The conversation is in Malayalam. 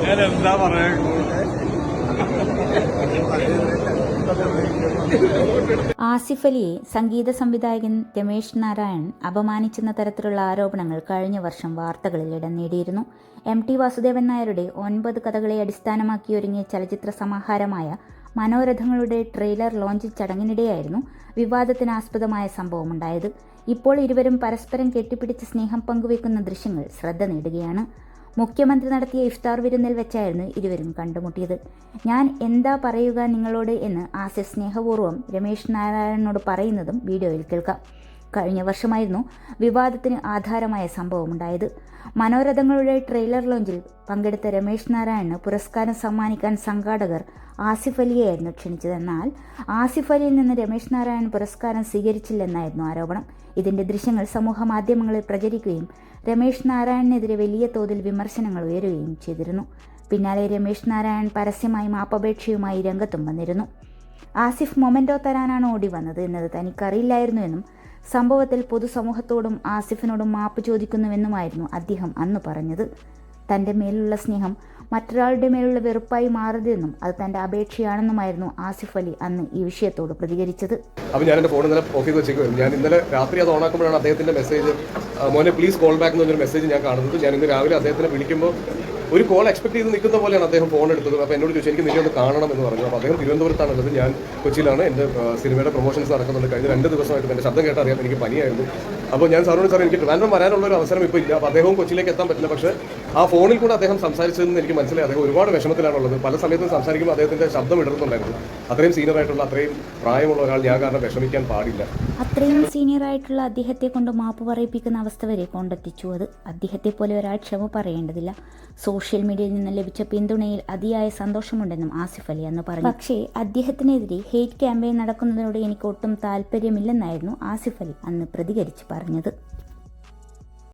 ഞാൻ എന്താ പറയാ. ആസിഫ് അലിയെ സംഗീത സംവിധായകൻ രമേശ് നാരായൺ അപമാനിച്ചെന്ന തരത്തിലുള്ള ആരോപണങ്ങൾ കഴിഞ്ഞ വർഷം വാർത്തകളിൽ ഇടം നേടിയിരുന്നു. MT വാസുദേവൻ നായരുടെ 9 കഥകളെ അടിസ്ഥാനമാക്കി ഒരുങ്ങിയ ചലച്ചിത്ര സമാഹാരമായ മനോരഥങ്ങളുടെ ട്രെയിലർ ലോഞ്ച് ചടങ്ങിനിടെയായിരുന്നു വിവാദത്തിനാസ്പദമായ സംഭവമുണ്ടായത്. ഇപ്പോൾ ഇരുവരും പരസ്പരം കെട്ടിപ്പിടിച്ച് സ്നേഹം പങ്കുവെക്കുന്ന ദൃശ്യങ്ങൾ ശ്രദ്ധ നേടുകയാണ്. മുഖ്യമന്ത്രി നടത്തിയ ഇഫ്താർ വിരുന്നിൽ വെച്ചായിരുന്നു ഇരുവരും കണ്ടുമുട്ടിയത്. ഞാൻ എന്താ പറയുക നിങ്ങളോട് എന്ന് ആസിഫ് സ്നേഹപൂർവ്വം രമേശ് നാരായണനോട് പറയുന്നതും വീഡിയോയിൽ കേൾക്കാം. കഴിഞ്ഞ വർഷമായിരുന്നു വിവാദത്തിന് ആധാരമായ സംഭവമുണ്ടായത്. മനോരഥങ്ങളുടെ ട്രെയിലർ ലോഞ്ചിൽ പങ്കെടുത്ത രമേശ് നാരായണന് പുരസ്കാരം സമ്മാനിക്കാൻ സംഘാടകർ ആസിഫ് അലിയെയായിരുന്നു ക്ഷണിച്ചതെന്നാൽ ആസിഫ് അലിയിൽ നിന്ന് രമേശ് നാരായണൻ പുരസ്കാരം സ്വീകരിച്ചില്ലെന്നായിരുന്നു ആരോപണം. ഇതിന്റെ ദൃശ്യങ്ങൾ സമൂഹ മാധ്യമങ്ങളിൽ പ്രചരിക്കുകയും രമേശ് നാരായണനെതിരെ വലിയ തോതിൽ വിമർശനങ്ങൾ ഉയരുകയും ചെയ്തിരുന്നു. പിന്നാലെ രമേശ് നാരായണൻ പരസ്യമായി മാപ്പപേക്ഷയുമായി രംഗത്തും വന്നിരുന്നു. ആസിഫ് മൊമെന്റോ തരാനാണ് ഓടി വന്നത് എന്നത് തനിക്കറിയില്ലായിരുന്നുവെന്നും സംഭവത്തിൽ പൊതുസമൂഹത്തോടും ആസിഫിനോടും മാപ്പ് ചോദിക്കുന്നുവെന്നുമായിരുന്നു അദ്ദേഹം അന്ന് പറഞ്ഞത്. തന്റെ മേലുള്ള സ്നേഹം മറ്റൊരാളുടെ മേലുള്ള വെറുപ്പായി മാറരുതെന്നും അത് തന്റെ അപേക്ഷയാണെന്നുമായിരുന്നു ആസിഫ് അലി അന്ന് ഈ വിഷയത്തോട് പ്രതികരിച്ചത്. അപ്പോൾ ഞാൻ എൻ്റെ ഫോൺ ഇന്നലെ ഓഫീസ് വെച്ചേക്കുമായിരുന്നു. ഞാൻ ഇന്നലെ രാത്രി അത് ഓണാക്കുമ്പോഴാണ് അദ്ദേഹത്തിൻ്റെ മെസ്സേജ്, മോനെ പ്ലീസ് കോൾ ബാക്ക് എന്നൊരു മെസ്സേജ് ഞാൻ കാണുന്നത്. ഞാൻ ഇന്ന് രാവിലെ അദ്ദേഹത്തിനെ വിളിക്കുമ്പോൾ ഒരു കോൾ എക്സ്പെക്ട് ചെയ്ത് നിൽക്കുന്ന പോലെയാണ് അദ്ദേഹം ഫോൺ എടുത്തത്. അപ്പോൾ എന്നോട് ചോദിച്ചു എനിക്ക് നിന്നെ ഒന്ന് കാണണം എന്ന് പറഞ്ഞു. അപ്പോൾ അദ്ദേഹം തിരുവനന്തപുരത്താണുള്ളത്, ഞാൻ കൊച്ചിയിലാണ്. എൻ്റെ സിനിമയുടെ പ്രൊമോഷൻസ് നടക്കുന്നുണ്ട്. കഴിഞ്ഞ 2 ദിവസമായിട്ട് എൻ്റെ ശബ്ദം കേട്ട് അറിയാം എനിക്ക് പനിയായിരുന്നു. അപ്പോൾ ഞാൻ സാറിനോട് സാർ എനിക്ക് ട്രിവാൻഡ്രം വരാനുള്ള ഒരു അവസരം ഇപ്പോൾ ഇല്ല. അപ്പോൾ അദ്ദേഹവും കൊച്ചിയിലേക്ക് എത്താൻ പറ്റില്ല. പക്ഷേ ആ ഫോണിൽ കൂടെ അദ്ദേഹം സംസാരിച്ചതെന്ന് എനിക്ക് മനസ്സിലായി. അദ്ദേഹം ഒരുപാട് വിഷമത്തിലാണുള്ളത്. പല സമയത്തും സംസാരിക്കുമ്പോൾ അദ്ദേഹത്തിൻ്റെ ശബ്ദം ഇടറുന്നുണ്ടായിരുന്നു. അത്രയും സീനിയറായിട്ടുള്ള അത്രയും പ്രായമുള്ള ഒരാൾ ഞാൻ കാരണം വിഷമിക്കാൻ പാടില്ല. അത്രയും സീനിയറായിട്ടുള്ള അദ്ദേഹത്തെ കൊണ്ട് മാപ്പ് പറയിപ്പിക്കുന്ന അവസ്ഥ വരെ കൊണ്ടെത്തിച്ചു. അത് അദ്ദേഹത്തെ പോലെ ഒരാൾ ക്ഷമ പറയേണ്ടതില്ല. സോഷ്യൽ മീഡിയയിൽ നിന്ന് ലഭിച്ച പിന്തുണയിൽ അതിയായ സന്തോഷമുണ്ടെന്നും ആസിഫ് അലി അന്ന് പറഞ്ഞു. പക്ഷേ അദ്ദേഹത്തിനെതിരെ ഹെയ്റ്റ് ക്യാമ്പയിൻ നടക്കുന്നതിനോട് എനിക്ക് ഒട്ടും താല്പര്യമില്ലെന്നായിരുന്നു ആസിഫ് അലി അന്ന് പ്രതികരിച്ച് പറഞ്ഞത്.